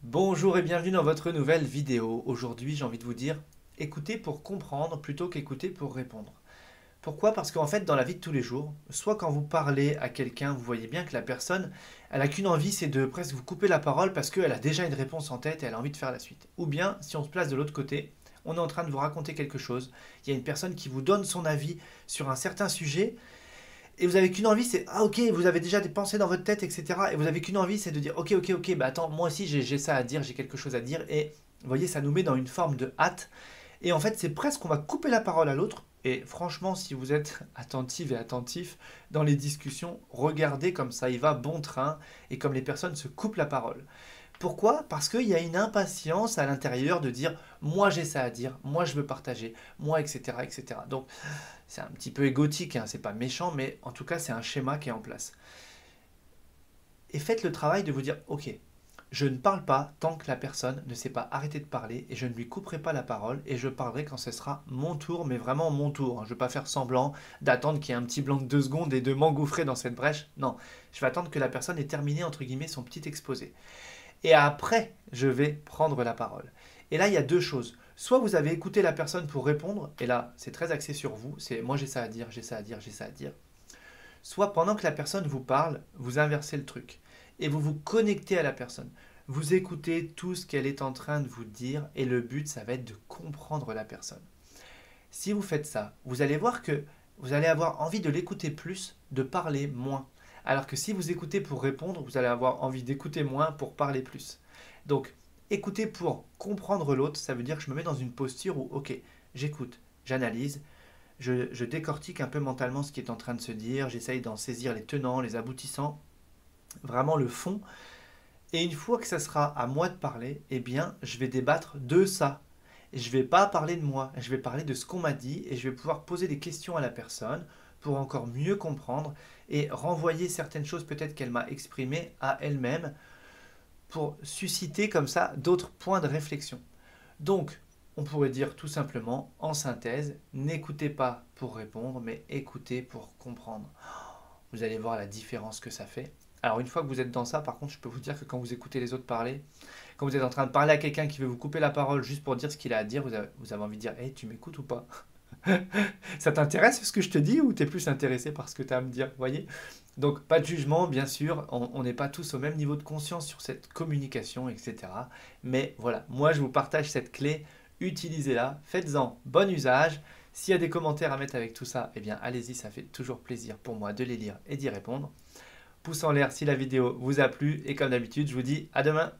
Bonjour et bienvenue dans votre nouvelle vidéo. Aujourd'hui, j'ai envie de vous dire, écoutez pour comprendre plutôt qu'écouter pour répondre. Pourquoi? Parce qu'en fait, dans la vie de tous les jours, soit quand vous parlez à quelqu'un, vous voyez bien que la personne, elle a qu'une envie, c'est de presque vous couper la parole parce qu'elle a déjà une réponse en tête et elle a envie de faire la suite. Ou bien, si on se place de l'autre côté, on est en train de vous raconter quelque chose, il y a une personne qui vous donne son avis sur un certain sujet et vous avez qu'une envie, c'est ah ok, vous avez déjà des pensées dans votre tête, etc. Et vous avez qu'une envie, c'est de dire ok, bah attends, moi aussi j'ai ça à dire, j'ai quelque chose à dire. Et vous voyez, ça nous met dans une forme de hâte. Et en fait, c'est presque qu'on va couper la parole à l'autre. Et franchement, si vous êtes attentive et attentif dans les discussions, regardez comme ça, il va bon train et comme les personnes se coupent la parole. Pourquoi? Parce qu'il y a une impatience à l'intérieur de dire moi j'ai ça à dire, moi je veux partager, moi etc. etc. Donc c'est un petit peu égotique, hein, c'est pas méchant, mais en tout cas c'est un schéma qui est en place. Et faites le travail de vous dire ok, je ne parle pas tant que la personne ne s'est pas arrêtée de parler et je ne lui couperai pas la parole et je parlerai quand ce sera mon tour, mais vraiment mon tour. Je ne vais pas faire semblant d'attendre qu'il y ait un petit blanc de 2 secondes et de m'engouffrer dans cette brèche. Non, je vais attendre que la personne ait terminé entre guillemets son petit exposé. Et après, je vais prendre la parole. Et là, il y a deux choses. Soit vous avez écouté la personne pour répondre, et là, c'est très axé sur vous, c'est moi j'ai ça à dire, j'ai ça à dire, j'ai ça à dire. Soit pendant que la personne vous parle, vous inversez le truc, et vous vous connectez à la personne. Vous écoutez tout ce qu'elle est en train de vous dire, et le but, ça va être de comprendre la personne. Si vous faites ça, vous allez voir que vous allez avoir envie de l'écouter plus, de parler moins. Alors que si vous écoutez pour répondre, vous allez avoir envie d'écouter moins pour parler plus. Donc, écouter pour comprendre l'autre, ça veut dire que je me mets dans une posture où, ok, j'écoute, j'analyse, je décortique un peu mentalement ce qui est en train de se dire, j'essaye d'en saisir les tenants, les aboutissants, vraiment le fond. Et une fois que ça sera à moi de parler, eh bien, je vais débattre de ça. Je ne vais pas parler de moi, je vais parler de ce qu'on m'a dit et je vais pouvoir poser des questions à la personne pour encore mieux comprendre et renvoyer certaines choses peut-être qu'elle m'a exprimées à elle-même pour susciter comme ça d'autres points de réflexion. Donc, on pourrait dire tout simplement, en synthèse, n'écoutez pas pour répondre, mais écoutez pour comprendre. Vous allez voir la différence que ça fait. Alors une fois que vous êtes dans ça, par contre, je peux vous dire que quand vous écoutez les autres parler, quand vous êtes en train de parler à quelqu'un qui veut vous couper la parole juste pour dire ce qu'il a à dire, vous avez envie de dire hey, tu m'écoutes ou pas? Ça t'intéresse ce que je te dis ou t'es plus intéressé par ce que tu as à me dire, voyez? Donc pas de jugement, bien sûr, on n'est pas tous au même niveau de conscience sur cette communication, etc. Mais voilà, moi je vous partage cette clé, utilisez-la, faites-en bon usage. S'il y a des commentaires à mettre avec tout ça, eh bien allez-y, ça fait toujours plaisir pour moi de les lire et d'y répondre. Pouce en l'air si la vidéo vous a plu et comme d'habitude, je vous dis à demain.